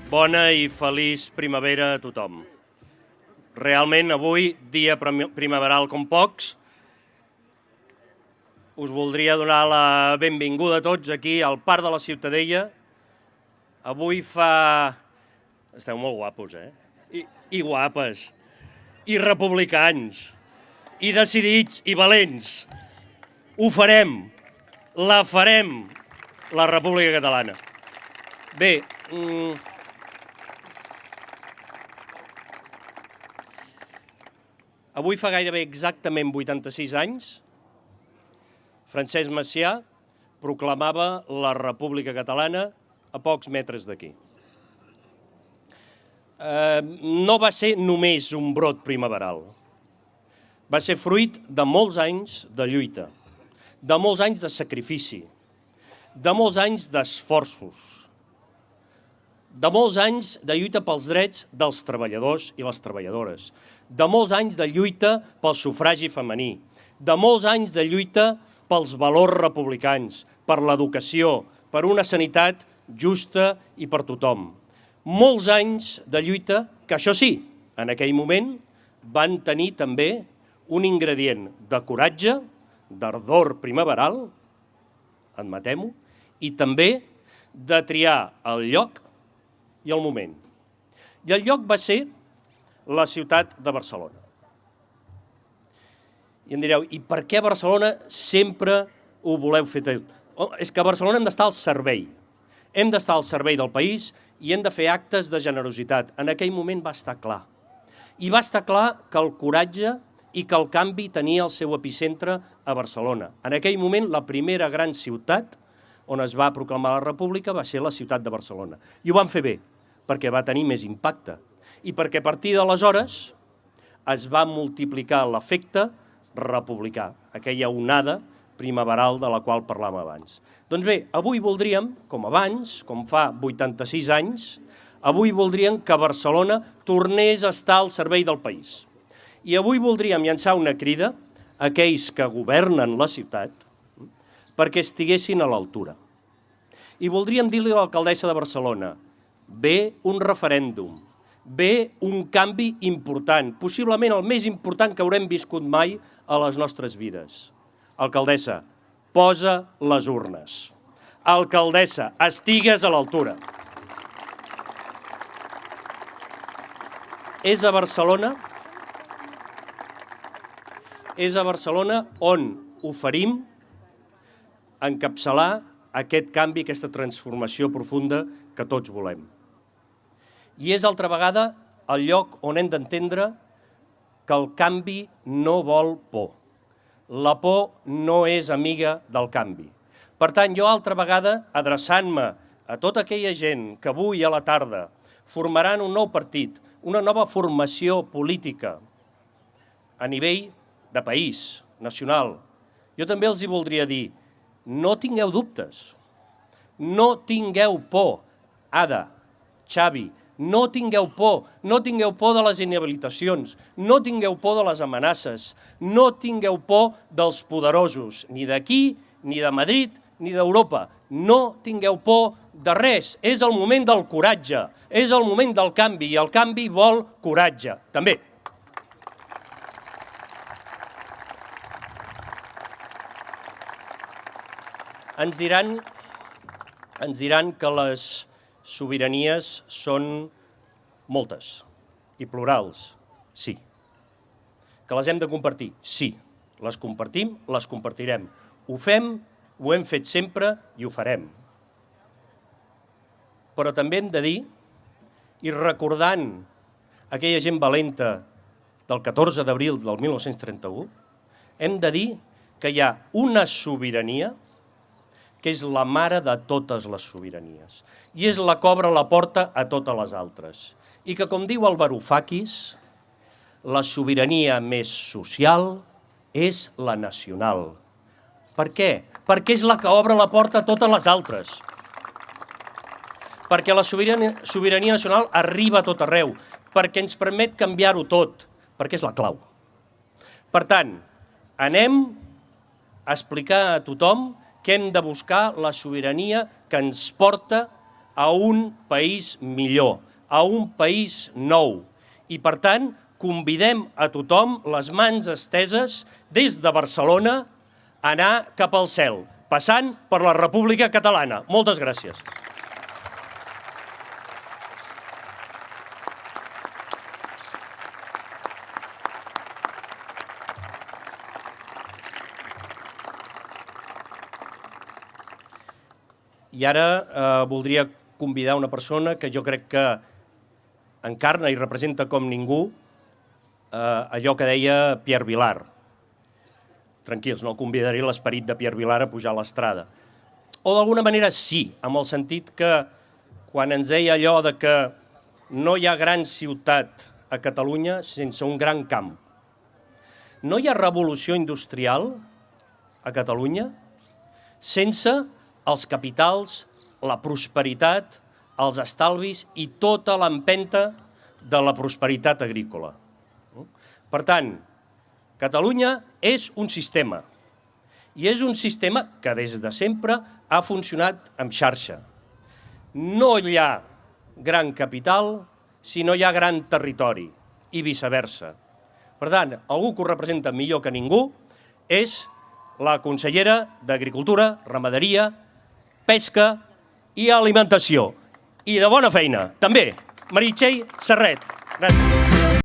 Bona i feliç primavera a tothom. Realment, avui, dia primaveral com pocs, us voldria donar la benvinguda a tots aquí al Parc de la Ciutadella. Avui fa... Esteu molt guapos, eh? I guapes, i republicans, i decidits, i valents. Ho farem, la farem, la República Catalana. Bé, avui fa gairebé exactament 86 anys, Francesc Macià proclamava la República Catalana a pocs metres d'aquí. No va ser només un brot primaveral. Va ser fruit de molts anys de lluita, de molts anys de sacrifici, de molts anys d'esforços, de molts anys de lluita pels drets dels treballadors i les treballadores, de molts anys de lluita pel sufragi femení, de molts anys de lluita pels valors republicans, per l'educació, per una sanitat justa i per tothom. Molts anys de lluita que, això sí, en aquell moment van tenir també un ingredient de coratge, d'ardor primaveral, admetem-ho, i també de triar el lloc i el moment. I el lloc va ser la ciutat de Barcelona. I em direu, i per què a Barcelona sempre ho voleu fer tot? És que a Barcelona hem d'estar al servei. Hem d'estar al servei del país i hem de fer actes de generositat. En aquell moment va estar clar. I va estar clar que el coratge i que el canvi tenia el seu epicentre a Barcelona. En aquell moment, la primera gran ciutat on es va proclamar la República va ser la ciutat de Barcelona. I ho van fer bé, perquè va tenir més impacte. I perquè a partir d'aleshores es va multiplicar l'efecte republicà, aquella onada primaveral de la qual parlàvem abans. Doncs bé, avui voldríem, com abans, com fa 86 anys, avui voldríem que Barcelona tornés a estar al servei del país. I avui voldríem llançar una crida a aquells que governen la ciutat perquè estiguessin a l'altura. I voldríem dir-li a l'alcaldessa de Barcelona, ve un referèndum, ve un canvi important, possiblement el més important que haurem viscut mai a les nostres vides. Alcaldessa, posa les urnes. Alcaldessa, estigues a l'altura. És a Barcelona on oferim encapçalar aquest canvi, aquesta transformació profunda que tots volem. I és altra vegada el lloc on hem d'entendre que el canvi no vol por. La por no és amiga del canvi. Per tant, jo altra vegada, adreçant-me a tota aquella gent que avui a la tarda formaran un nou partit, una nova formació política a nivell de país, nacional, jo també els hi voldria dir, no tingueu dubtes, no tingueu por, Ada, Xavi, no tingueu por de les inhabilitacions, no tingueu por de les amenaces, no tingueu por dels poderosos, ni d'aquí, ni de Madrid, ni d'Europa. No tingueu por de res. És el moment del coratge, és el moment del canvi, i el canvi vol coratge, també. Ens diran que les sobiranies són moltes i plurals, sí. Que les hem de compartir, sí. Les compartim, les compartirem. Ho fem, ho hem fet sempre i ho farem. Però també hem de dir, i recordant aquella gent valenta del 14 d'abril del 1931, hem de dir que hi ha una sobirania que és la mare de totes les sobiranies, i és la que obre la porta a totes les altres. I que, com diu el Varoufakis, la sobirania més social és la nacional. Per què? Perquè és la que obre la porta a totes les altres. Perquè la sobirania nacional arriba a tot arreu, perquè ens permet canviar-ho tot, perquè és la clau. Per tant, anem a explicar a tothom que hem de buscar la sobirania que ens porta a un país millor, a un país nou. I, per tant, convidem a tothom, les mans esteses, des de Barcelona, a anar cap al cel, passant per la República Catalana. Moltes gràcies. I ara voldria convidar una persona que jo crec que encarna i representa com ningú allò que deia Pierre Vilar. Tranquils, no convidaré l'esperit de Pierre Vilar a pujar a l'estrada. O d'alguna manera sí, amb el sentit que quan ens deia allò de que no hi ha gran ciutat a Catalunya sense un gran camp. No hi ha revolució industrial a Catalunya sense els capitals, la prosperitat, els estalvis i tota l'empenta de la prosperitat agrícola. Per tant, Catalunya és un sistema, i és un sistema que des de sempre ha funcionat en xarxa. No hi ha gran capital si no hi ha gran territori, i viceversa. Per tant, algú que ho representa millor que ningú és la consellera d'Agricultura, Ramaderia, Pesca i Alimentació. I de bona feina, també, Meritxell Serret. Gràcies.